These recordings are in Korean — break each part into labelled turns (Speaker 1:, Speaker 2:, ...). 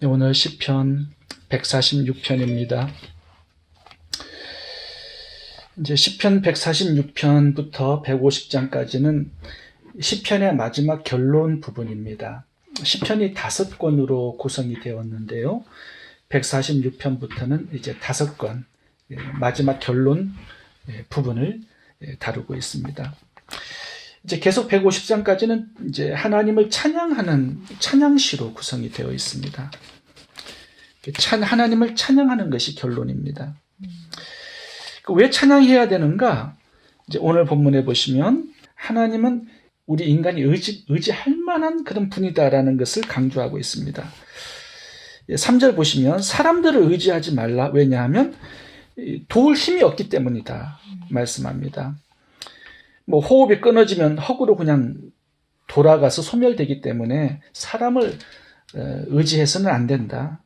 Speaker 1: 오늘 시편 146편입니다. 이제 시편 146편부터 150장까지는 시편의 마지막 결론 부분입니다. 시편이 5권으로 구성이 되었는데요. 146편부터는 이제 5권 마지막 결론 부분을 다루고 있습니다. 이제 계속 150장까지는 이제 하나님을 찬양하는 찬양시로 구성이 되어 있습니다. 하나님을 찬양하는 것이 결론입니다. 왜 찬양해야 되는가? 이제 오늘 본문에 보시면 하나님은 우리 인간이 의지할 만한 그런 분이다라는 것을 강조하고 있습니다. 3절 보시면 사람들을 의지하지 말라. 왜냐하면 도울 힘이 없기 때문이다 말씀합니다. 호흡이 끊어지면 흙으로 그냥 돌아가서 소멸되기 때문에 사람을 의지해서는 안 된다.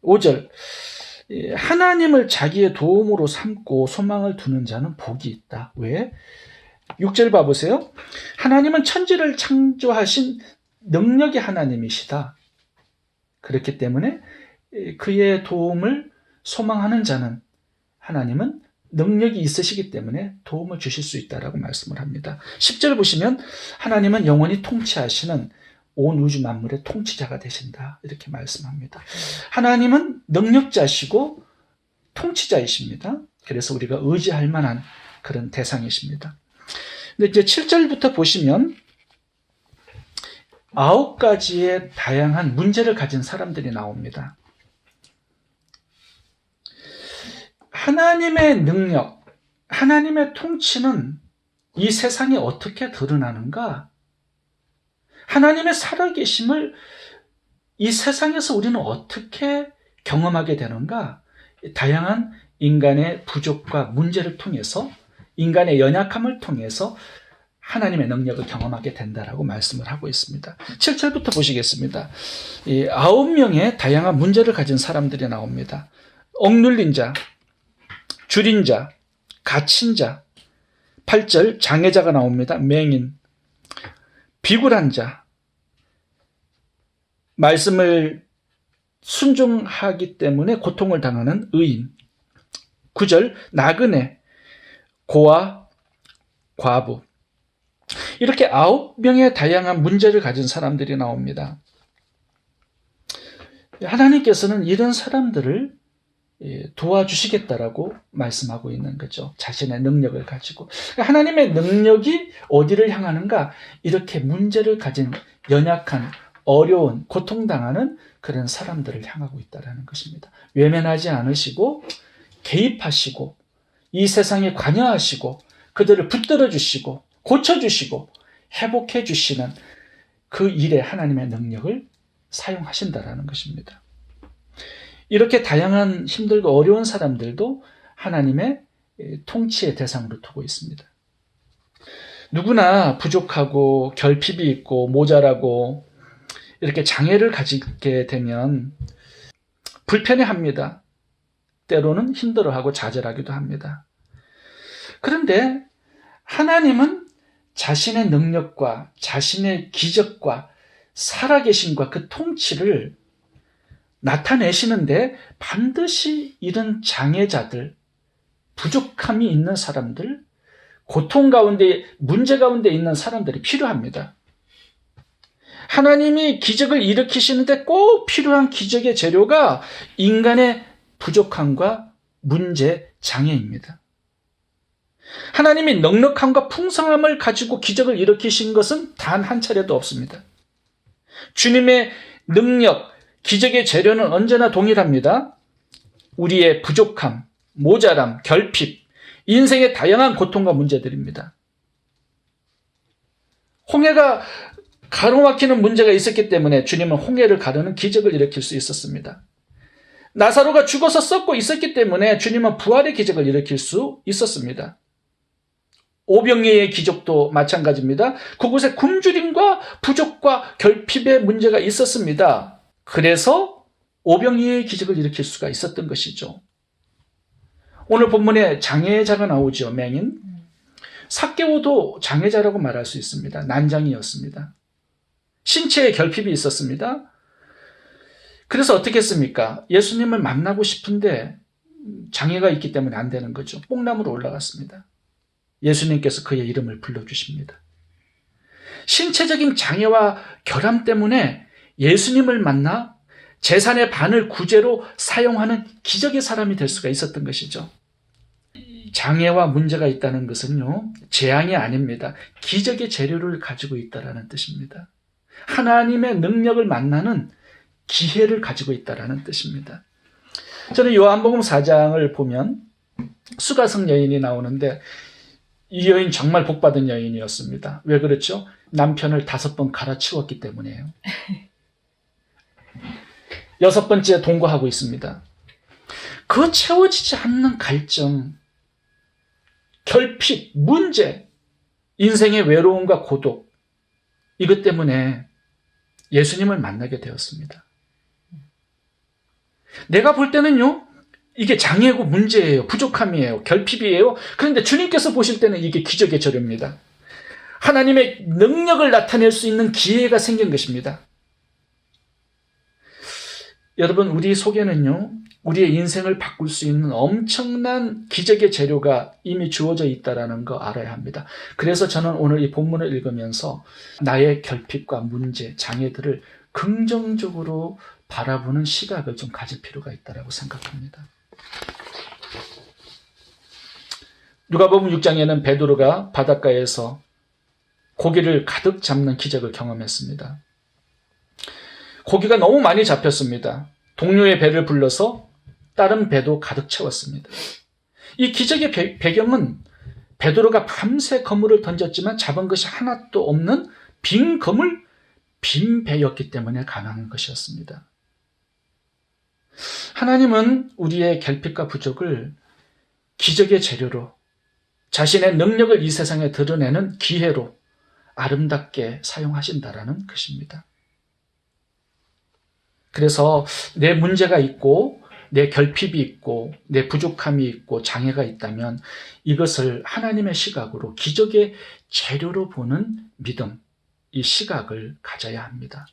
Speaker 1: 5절 하나님을 자기의 도움으로 삼고 소망을 두는 자는 복이 있다. 왜? 6절 봐보세요. 하나님은 천지를 창조하신 능력의 하나님이시다. 그렇기 때문에 그의 도움을 소망하는 자는 하나님은 능력이 있으시기 때문에 도움을 주실 수 있다라고 말씀을 합니다. 10절 보시면 하나님은 영원히 통치하시는 온 우주 만물의 통치자가 되신다. 이렇게 말씀합니다. 하나님은 능력자시고 통치자이십니다. 그래서 우리가 의지할 만한 그런 대상이십니다. 근데 이제 7절부터 보시면 9가지의 다양한 문제를 가진 사람들이 나옵니다. 하나님의 능력, 하나님의 통치는 이 세상에 어떻게 드러나는가? 하나님의 살아계심을 이 세상에서 우리는 어떻게 경험하게 되는가? 다양한 인간의 부족과 문제를 통해서, 인간의 연약함을 통해서 하나님의 능력을 경험하게 된다라고 말씀을 하고 있습니다. 7절부터 보시겠습니다. 9명의 다양한 문제를 가진 사람들이 나옵니다. 억눌린 자, 줄인 자, 갇힌 자, 8절 장애자가 나옵니다. 맹인, 비굴한 자, 말씀을 순종하기 때문에 고통을 당하는 의인, 9절 나그네, 고아, 과부. 이렇게 9명의 다양한 문제를 가진 사람들이 나옵니다. 하나님께서는 이런 사람들을 도와주시겠다라고 말씀하고 있는 거죠. 자신의 능력을 가지고. 하나님의 능력이 어디를 향하는가? 이렇게 문제를 가진 연약한, 어려운, 고통당하는 그런 사람들을 향하고 있다는 것입니다. 외면하지 않으시고 개입하시고 이 세상에 관여하시고 그들을 붙들어 주시고 고쳐주시고 회복해 주시는 그 일에 하나님의 능력을 사용하신다는 것입니다. 이렇게 다양한 힘들고 어려운 사람들도 하나님의 통치의 대상으로 두고 있습니다. 누구나 부족하고 결핍이 있고 모자라고 이렇게 장애를 가지게 되면 불편해합니다. 때로는 힘들어하고 좌절하기도 합니다. 그런데 하나님은 자신의 능력과 자신의 기적과 살아계심과 그 통치를 나타내시는데 반드시 이런 장애자들, 부족함이 있는 사람들, 고통 가운데, 문제 가운데 있는 사람들이 필요합니다. 하나님이 기적을 일으키시는데 꼭 필요한 기적의 재료가 인간의 부족함과 문제, 장애입니다. 하나님이 넉넉함과 풍성함을 가지고 기적을 일으키신 것은 단 한 차례도 없습니다. 주님의 능력, 기적의 재료는 언제나 동일합니다. 우리의 부족함, 모자람, 결핍, 인생의 다양한 고통과 문제들입니다. 홍해가 가로막히는 문제가 있었기 때문에 주님은 홍해를 가르는 기적을 일으킬 수 있었습니다. 나사로가 죽어서 썩고 있었기 때문에 주님은 부활의 기적을 일으킬 수 있었습니다. 오병이의 기적도 마찬가지입니다. 그곳에 굶주림과 부족과 결핍의 문제가 있었습니다. 그래서 오병이의 기적을 일으킬 수가 있었던 것이죠. 오늘 본문에 장애자가 나오죠. 맹인. 삭개오도 장애자라고 말할 수 있습니다. 난장이었습니다. 신체에 결핍이 있었습니다. 그래서 어떻게 했습니까? 예수님을 만나고 싶은데 장애가 있기 때문에 안 되는 거죠. 뽕나무로 올라갔습니다. 예수님께서 그의 이름을 불러주십니다. 신체적인 장애와 결함 때문에 예수님을 만나 재산의 반을 구제로 사용하는 기적의 사람이 될 수가 있었던 것이죠. 장애와 문제가 있다는 것은요, 재앙이 아닙니다. 기적의 재료를 가지고 있다는 뜻입니다. 하나님의 능력을 만나는 기회를 가지고 있다는 뜻입니다. 저는 요한복음 4장을 보면 수가성 여인이 나오는데 이 여인 정말 복받은 여인이었습니다. 왜 그렇죠? 남편을 5번 갈아치웠기 때문이에요. 6번째 동거하고 있습니다. 그 채워지지 않는 갈증, 결핍, 문제, 인생의 외로움과 고독, 이것 때문에 예수님을 만나게 되었습니다. 내가 볼 때는요, 이게 장애고 문제예요. 부족함이에요. 결핍이에요. 그런데 주님께서 보실 때는 이게 기적의 재료입니다. 하나님의 능력을 나타낼 수 있는 기회가 생긴 것입니다. 여러분, 우리 속에는요, 우리의 인생을 바꿀 수 있는 엄청난 기적의 재료가 이미 주어져 있다는 거 알아야 합니다. 그래서 저는 오늘 이 본문을 읽으면서 나의 결핍과 문제, 장애들을 긍정적으로 바라보는 시각을 좀 가질 필요가 있다고 생각합니다. 누가복음 6장에는 베드로가 바닷가에서 고기를 가득 잡는 기적을 경험했습니다. 고기가 너무 많이 잡혔습니다. 동료의 배를 불러서 다른 배도 가득 채웠습니다. 이 기적의 배경은 베드로가 밤새 그물을 던졌지만 잡은 것이 하나도 없는 빈 그물, 빈 배였기 때문에 가능한 것이었습니다. 하나님은 우리의 결핍과 부족을 기적의 재료로, 자신의 능력을 이 세상에 드러내는 기회로 아름답게 사용하신다라는 것입니다. 그래서 내 문제가 있고 내 결핍이 있고 내 부족함이 있고 장애가 있다면 이것을 하나님의 시각으로 기적의 재료로 보는 믿음, 이 시각을 가져야 합니다.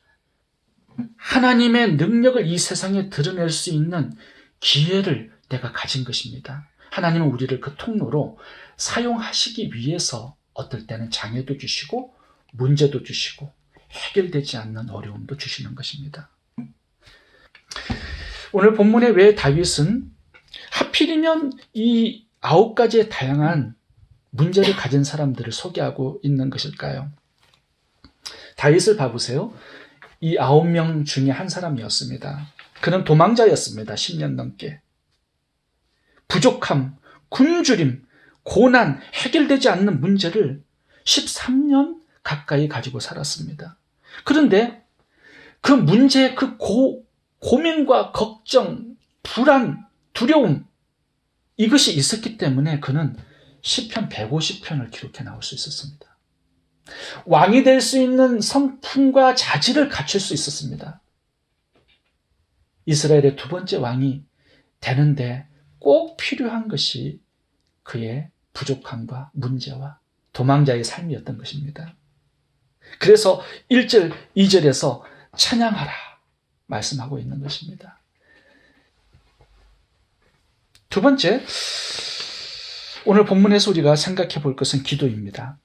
Speaker 1: 하나님의 능력을 이 세상에 드러낼 수 있는 기회를 내가 가진 것입니다. 하나님은 우리를 그 통로로 사용하시기 위해서 어떨 때는 장애도 주시고 문제도 주시고 해결되지 않는 어려움도 주시는 것입니다. 오늘 본문에 왜 다윗은 하필이면 이 9가지의 다양한 문제를 가진 사람들을 소개하고 있는 것일까요? 다윗을 봐보세요. 이 9명 중에 한 사람이었습니다. 그는 도망자였습니다. 10년 넘게. 부족함, 굶주림, 고난, 해결되지 않는 문제를 13년 가까이 가지고 살았습니다. 그런데 그 문제의 그 고민과 걱정, 불안, 두려움, 이것이 있었기 때문에 그는 시편 150편을 기록해 나올 수 있었습니다. 왕이 될 수 있는 성품과 자질을 갖출 수 있었습니다. 이스라엘의 2번째 왕이 되는데 꼭 필요한 것이 그의 부족함과 문제와 도망자의 삶이었던 것입니다. 그래서 1절, 2절에서 찬양하라 말씀하고 있는 것입니다. 2번째, 오늘 본문에서 우리가 생각해 볼 것은 기도입니다.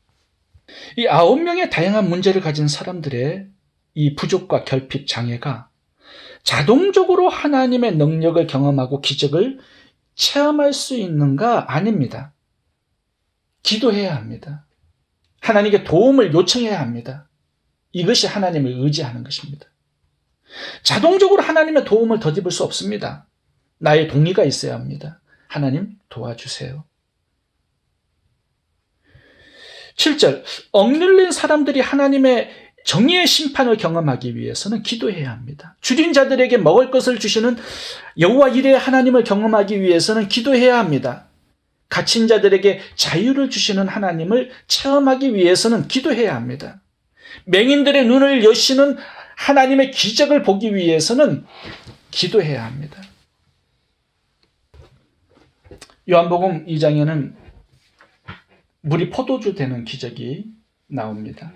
Speaker 1: 이 9명의 다양한 문제를 가진 사람들의 이 부족과 결핍, 장애가 자동적으로 하나님의 능력을 경험하고 기적을 체험할 수 있는가? 아닙니다. 기도해야 합니다. 하나님께 도움을 요청해야 합니다. 이것이 하나님을 의지하는 것입니다. 자동적으로 하나님의 도움을 덧입을 수 없습니다. 나의 동의가 있어야 합니다. 하나님 도와주세요. 7절, 억눌린 사람들이 하나님의 정의의 심판을 경험하기 위해서는 기도해야 합니다. 줄인 자들에게 먹을 것을 주시는 여호와 이레 하나님을 경험하기 위해서는 기도해야 합니다. 갇힌 자들에게 자유를 주시는 하나님을 체험하기 위해서는 기도해야 합니다. 맹인들의 눈을 여시는 하나님의 기적을 보기 위해서는 기도해야 합니다. 요한복음 2장에는 물이 포도주 되는 기적이 나옵니다.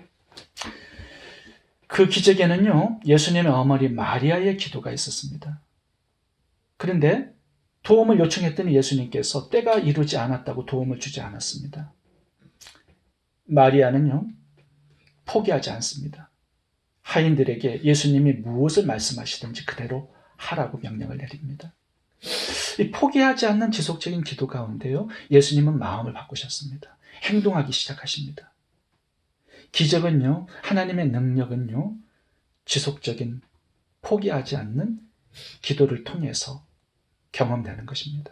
Speaker 1: 그 기적에는요, 예수님의 어머니 마리아의 기도가 있었습니다. 그런데 도움을 요청했더니 예수님께서 때가 이르지 않았다고 도움을 주지 않았습니다. 마리아는요, 포기하지 않습니다. 하인들에게 예수님이 무엇을 말씀하시든지 그대로 하라고 명령을 내립니다. 이 포기하지 않는 지속적인 기도 가운데요, 예수님은 마음을 바꾸셨습니다. 행동하기 시작하십니다. 기적은요, 하나님의 능력은요, 지속적인 포기하지 않는 기도를 통해서 경험되는 것입니다.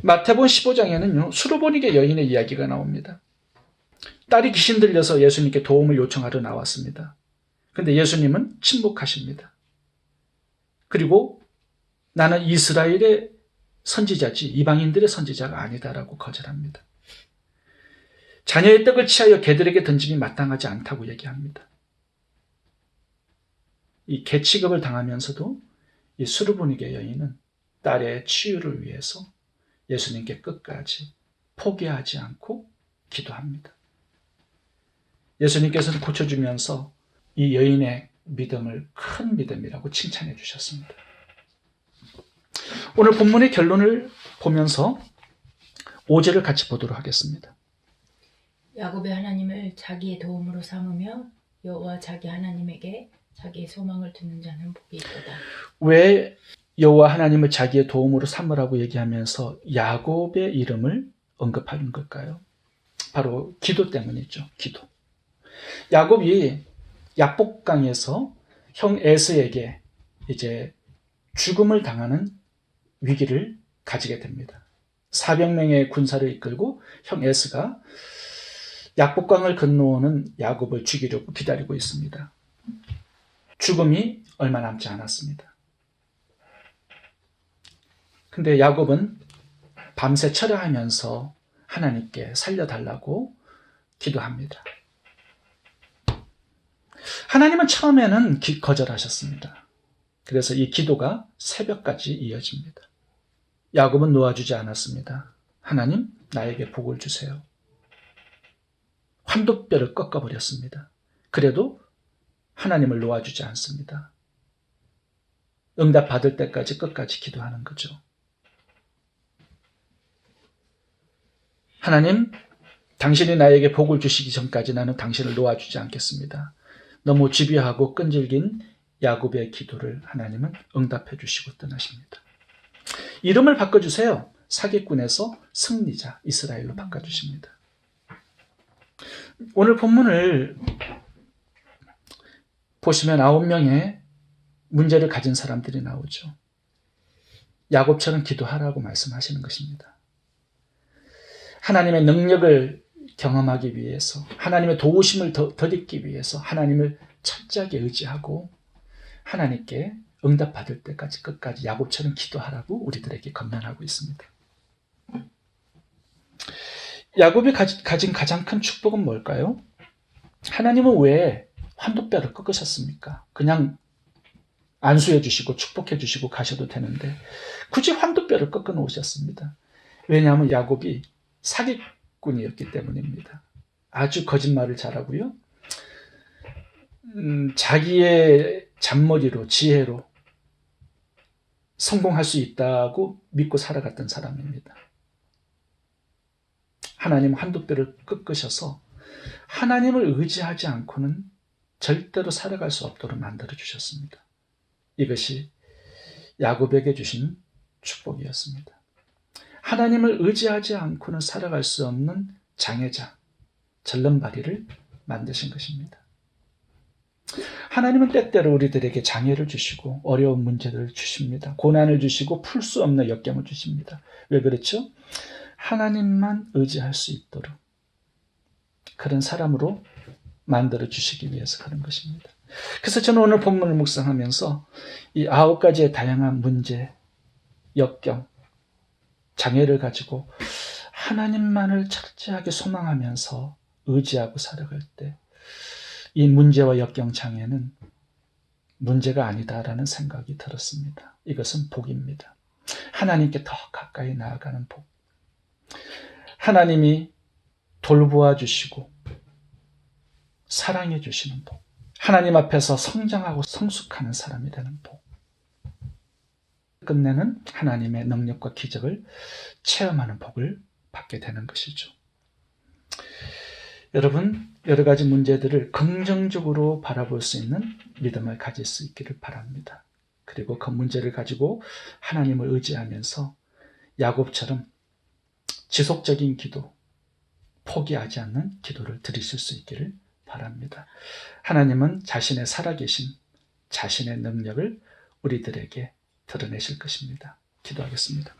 Speaker 1: 마태복음 15장에는요, 수르보니게 여인의 이야기가 나옵니다. 딸이 귀신 들려서 예수님께 도움을 요청하러 나왔습니다. 그런데 예수님은 침묵하십니다. 그리고 나는 이스라엘의 선지자지 이방인들의 선지자가 아니다라고 거절합니다. 자녀의 떡을 취하여 개들에게 던짐이 마땅하지 않다고 얘기합니다. 이 개 취급을 당하면서도 이 수르보니게 여인은 딸의 치유를 위해서 예수님께 끝까지 포기하지 않고 기도합니다. 예수님께서는 고쳐주면서 이 여인의 믿음을 큰 믿음이라고 칭찬해 주셨습니다. 오늘 본문의 결론을 보면서 5절을 같이 보도록 하겠습니다.
Speaker 2: 야곱의 하나님을 자기의 도움으로 삼으며 여호와 자기 하나님에게 자기의 소망을 두는 자는 복이 있도다.
Speaker 1: 왜 여호와 하나님을 자기의 도움으로 삼으라고 얘기하면서 야곱의 이름을 언급하는 걸까요? 바로 기도 때문이죠. 기도. 야곱이 약복강에서 형 에스에게 이제 죽음을 당하는 위기를 가지게 됩니다. 400명의 군사를 이끌고 형 에스가 약복강을 건너오는 야곱을 죽이려고 기다리고 있습니다. 죽음이 얼마 남지 않았습니다. 근데 야곱은 밤새 철야하면서 하나님께 살려달라고 기도합니다. 하나님은 처음에는 거절하셨습니다. 그래서 이 기도가 새벽까지 이어집니다. 야곱은 놓아주지 않았습니다. 하나님, 나에게 복을 주세요. 환도뼈를 꺾어버렸습니다. 그래도 하나님을 놓아주지 않습니다. 응답 받을 때까지 끝까지 기도하는 거죠. 하나님, 당신이 나에게 복을 주시기 전까지 나는 당신을 놓아주지 않겠습니다. 너무 집요하고 끈질긴 야곱의 기도를 하나님은 응답해 주시고 떠나십니다. 이름을 바꿔주세요. 사기꾼에서 승리자 이스라엘로 바꿔주십니다. 오늘 본문을 보시면 9명의 문제를 가진 사람들이 나오죠. 야곱처럼 기도하라고 말씀하시는 것입니다. 하나님의 능력을 경험하기 위해서, 하나님의 도우심을 덧입기 위해서 하나님을 철저하게 의지하고 하나님께 응답받을 때까지 끝까지 야곱처럼 기도하라고 우리들에게 권면하고 있습니다. 야곱이 가진 가장 큰 축복은 뭘까요? 하나님은 왜 환도뼈를 꺾으셨습니까? 그냥 안수해 주시고 축복해 주시고 가셔도 되는데 굳이 환도뼈를 꺾어 놓으셨습니다. 왜냐하면 야곱이 사기꾼이었기 때문입니다. 아주 거짓말을 잘하고요. 자기의 잔머리로, 지혜로 성공할 수 있다고 믿고 살아갔던 사람입니다. 하나님 환도뼈를 꺾으셔서 하나님을 의지하지 않고는 절대로 살아갈 수 없도록 만들어 주셨습니다. 이것이 야곱에게 주신 축복이었습니다. 하나님을 의지하지 않고는 살아갈 수 없는 장애자, 절름발이를 만드신 것입니다. 하나님은 때때로 우리들에게 장애를 주시고 어려운 문제를 주십니다. 고난을 주시고 풀 수 없는 역경을 주십니다. 왜 그렇죠? 하나님만 의지할 수 있도록 그런 사람으로 만들어 주시기 위해서 그런 것입니다. 그래서 저는 오늘 본문을 묵상하면서 이 9가지의 다양한 문제, 역경, 장애를 가지고 하나님만을 철저하게 소망하면서 의지하고 살아갈 때 이 문제와 역경 장애는 문제가 아니다라는 생각이 들었습니다. 이것은 복입니다. 하나님께 더 가까이 나아가는 복. 하나님이 돌보아 주시고 사랑해 주시는 복, 하나님 앞에서 성장하고 성숙하는 사람이 되는 복, 끝내는 하나님의 능력과 기적을 체험하는 복을 받게 되는 것이죠. 여러분, 여러 가지 문제들을 긍정적으로 바라볼 수 있는 믿음을 가질 수 있기를 바랍니다. 그리고 그 문제를 가지고 하나님을 의지하면서 야곱처럼 지속적인 기도, 포기하지 않는 기도를 드리실 수 있기를 바랍니다. 하나님은 자신의 살아계신 자신의 능력을 우리들에게 드러내실 것입니다. 기도하겠습니다.